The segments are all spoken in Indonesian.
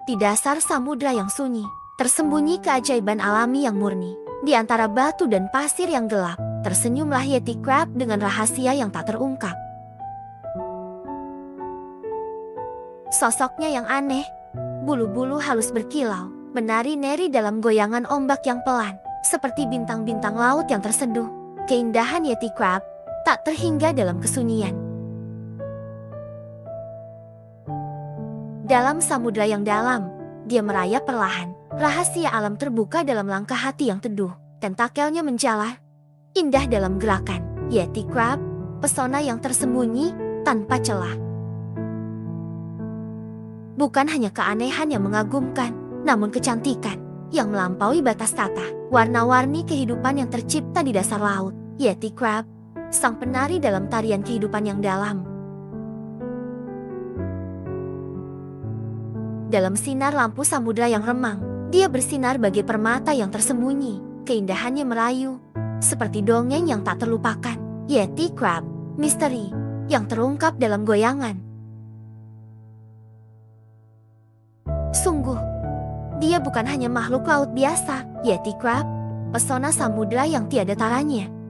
Di dasar samudra yang sunyi, tersembunyi keajaiban alami yang murni. Di antara batu dan pasir yang gelap, tersenyumlah Yeti Crab dengan rahasia yang tak terungkap. Sosoknya yang aneh, bulu-bulu halus berkilau, menari-nari dalam goyangan ombak yang pelan, seperti bintang-bintang laut yang terseduh. Keindahan Yeti Crab tak terhingga dalam kesunyian. Dalam samudra yang dalam, dia merayap perlahan. Rahasia alam terbuka dalam langkah hati yang teduh. Tentakelnya menjalar, indah dalam gerakan. Yeti Crab, pesona yang tersembunyi tanpa celah. Bukan hanya keanehan yang mengagumkan, namun kecantikan yang melampaui batas tata. Warna-warni kehidupan yang tercipta di dasar laut. Yeti Crab, sang penari dalam tarian kehidupan yang dalam. Dalam sinar lampu samudra yang remang, dia bersinar bagai permata yang tersembunyi. Keindahannya merayu, seperti dongeng yang tak terlupakan. Yeti Crab, misteri yang terungkap dalam goyangan. Sungguh, dia bukan hanya makhluk laut biasa. Yeti Crab, pesona samudra yang tiada taranya.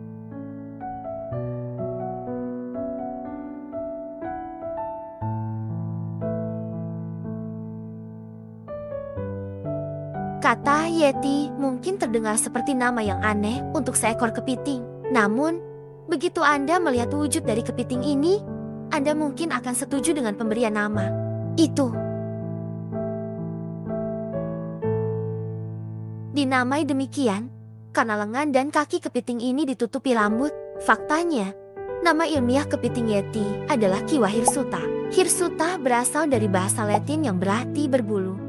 Kata Yeti mungkin terdengar seperti nama yang aneh untuk seekor kepiting. Namun, begitu Anda melihat wujud dari kepiting ini, Anda mungkin akan setuju dengan pemberian nama itu. Dinamai demikian karena lengan dan kaki kepiting ini ditutupi rambut. Faktanya, nama ilmiah kepiting Yeti adalah Kiwa hirsuta. Hirsuta berasal dari bahasa Latin yang berarti berbulu.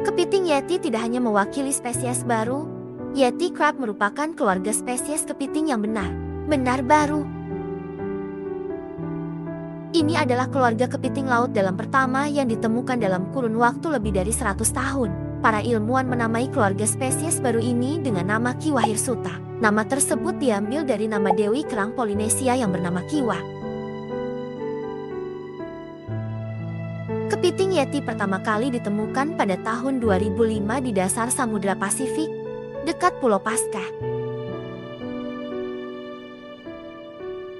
Kepiting Yeti tidak hanya mewakili spesies baru, Yeti Crab merupakan keluarga spesies kepiting yang benar baru. Ini adalah keluarga kepiting laut dalam pertama yang ditemukan dalam kurun waktu lebih dari 100 tahun. Para ilmuwan menamai keluarga spesies baru ini dengan nama Kiwa hirsuta. Nama tersebut diambil dari nama dewi kerang Polinesia yang bernama Kiwa. Kepiting Yeti pertama kali ditemukan pada tahun 2005 di dasar Samudra Pasifik, dekat Pulau Paskah.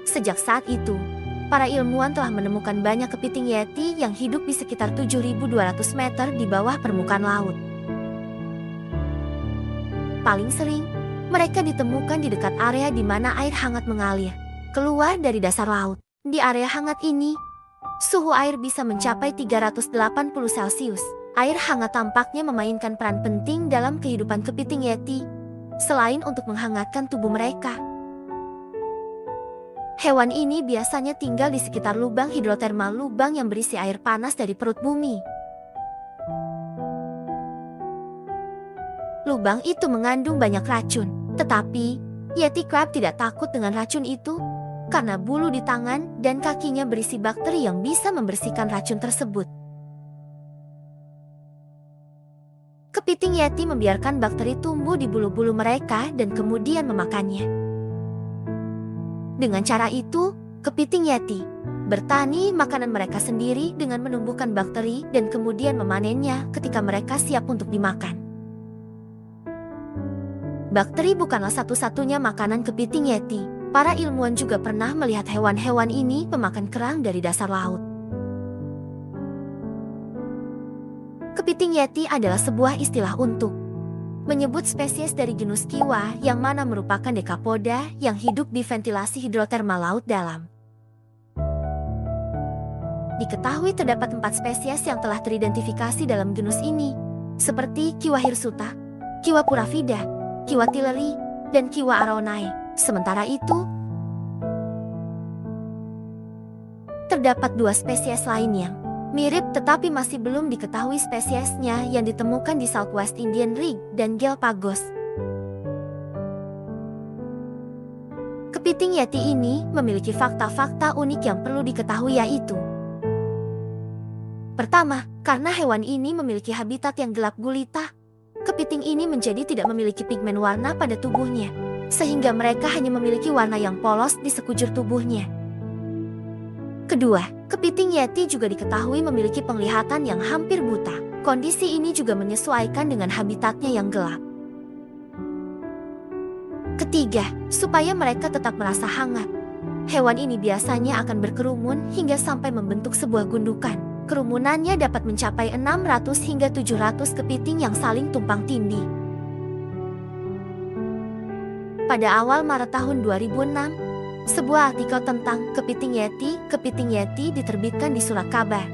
Sejak saat itu, para ilmuwan telah menemukan banyak kepiting Yeti yang hidup di sekitar 7.200 meter di bawah permukaan laut. Paling sering, mereka ditemukan di dekat area di mana air hangat mengalir keluar dari dasar laut. Di area hangat ini, suhu air bisa mencapai 380 Celcius. Air hangat tampaknya memainkan peran penting dalam kehidupan kepiting Yeti, selain untuk menghangatkan tubuh mereka. Hewan ini biasanya tinggal di sekitar lubang hidrotermal, lubang yang berisi air panas dari perut bumi. Lubang itu mengandung banyak racun, tetapi Yeti Crab tidak takut dengan racun itu, karena bulu di tangan dan kakinya berisi bakteri yang bisa membersihkan racun tersebut. Kepiting Yeti membiarkan bakteri tumbuh di bulu-bulu mereka dan kemudian memakannya. Dengan cara itu, kepiting Yeti bertani makanan mereka sendiri dengan menumbuhkan bakteri dan kemudian memanennya ketika mereka siap untuk dimakan. Bakteri bukanlah satu-satunya makanan kepiting Yeti. Para ilmuwan juga pernah melihat hewan-hewan ini memakan kerang dari dasar laut. Kepiting Yeti adalah sebuah istilah untuk menyebut spesies dari genus Kiwa yang mana merupakan dekapoda yang hidup di ventilasi hidrotermal laut dalam. Diketahui terdapat 4 spesies yang telah teridentifikasi dalam genus ini, seperti Kiwa hirsuta, Kiwa puravida, Kiwa tilleri, dan Kiwa aronae. Sementara itu, terdapat 2 spesies lain yang mirip tetapi masih belum diketahui spesiesnya yang ditemukan di Southwest Indian Rig dan Galapagos. Kepiting Yeti ini memiliki fakta-fakta unik yang perlu diketahui, yaitu: pertama, karena hewan ini memiliki habitat yang gelap gulita, kepiting ini menjadi tidak memiliki pigmen warna pada tubuhnya, sehingga mereka hanya memiliki warna yang polos di sekujur tubuhnya. Kedua, kepiting Yeti juga diketahui memiliki penglihatan yang hampir buta. Kondisi ini juga menyesuaikan dengan habitatnya yang gelap. Ketiga, supaya mereka tetap merasa hangat. Hewan ini biasanya akan berkerumun hingga sampai membentuk sebuah gundukan. Kerumunannya dapat mencapai 600 hingga 700 kepiting yang saling tumpang tindih. Pada awal Maret tahun 2006, sebuah artikel tentang kepiting Yeti diterbitkan di surat kabar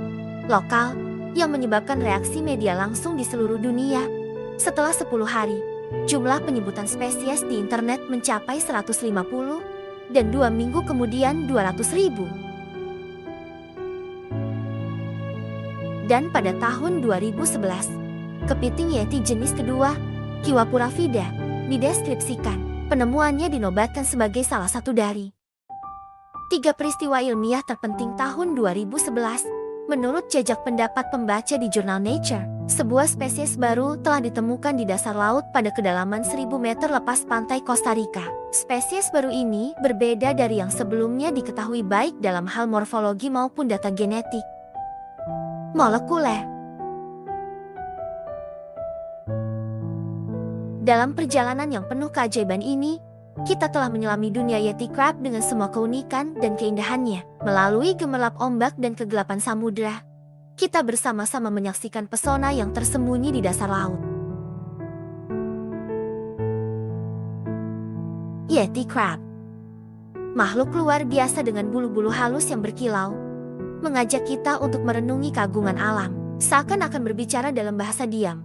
lokal yang menyebabkan reaksi media langsung di seluruh dunia. Setelah 10 hari, jumlah penyebutan spesies di internet mencapai 150 dan 2 minggu kemudian 200.000. Dan pada tahun 2011, kepiting Yeti jenis kedua, Kiwapura vida, dideskripsikan. Penemuannya dinobatkan sebagai salah satu dari 3 peristiwa ilmiah terpenting tahun 2011. Menurut jajak pendapat pembaca di jurnal Nature, sebuah spesies baru telah ditemukan di dasar laut pada kedalaman 1000 meter lepas pantai Costa Rica. Spesies baru ini berbeda dari yang sebelumnya diketahui baik dalam hal morfologi maupun data genetik molekuler. Dalam perjalanan yang penuh keajaiban ini, kita telah menyelami dunia Yeti Crab dengan semua keunikan dan keindahannya. Melalui gemerlap ombak dan kegelapan samudera, kita bersama-sama menyaksikan pesona yang tersembunyi di dasar laut. Yeti Crab, makhluk luar biasa dengan bulu-bulu halus yang berkilau, mengajak kita untuk merenungi keagungan alam. Seakan-akan berbicara dalam bahasa diam,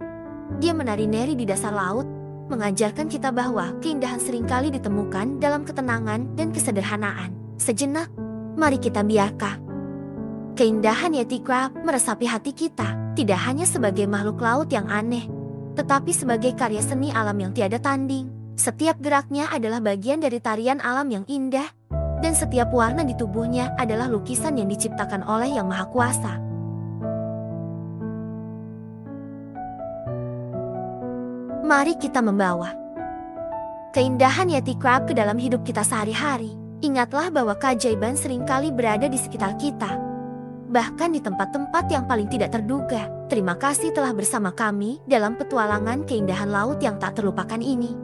dia menari-nari di dasar laut, mengajarkan kita bahwa keindahan seringkali ditemukan dalam ketenangan dan kesederhanaan. Sejenak, mari kita biarkan keindahan Yeti Crab meresapi hati kita, tidak hanya sebagai makhluk laut yang aneh, tetapi sebagai karya seni alam yang tiada tanding. Setiap geraknya adalah bagian dari tarian alam yang indah, dan setiap warna di tubuhnya adalah lukisan yang diciptakan oleh Yang Maha Kuasa. Mari kita membawa keindahan Yeti Crab ke dalam hidup kita sehari-hari. Ingatlah bahwa keajaiban seringkali berada di sekitar kita, bahkan di tempat-tempat yang paling tidak terduga. Terima kasih telah bersama kami dalam petualangan keindahan laut yang tak terlupakan ini.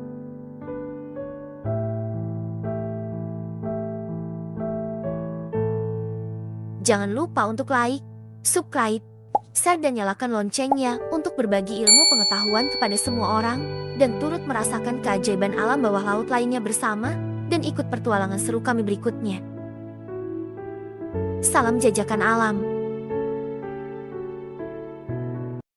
Jangan lupa untuk like, subscribe, share dan nyalakan loncengnya untuk berbagi ilmu pengetahuan kepada semua orang dan turut merasakan keajaiban alam bawah laut lainnya bersama dan ikut pertualangan seru kami berikutnya. Salam jajakan alam.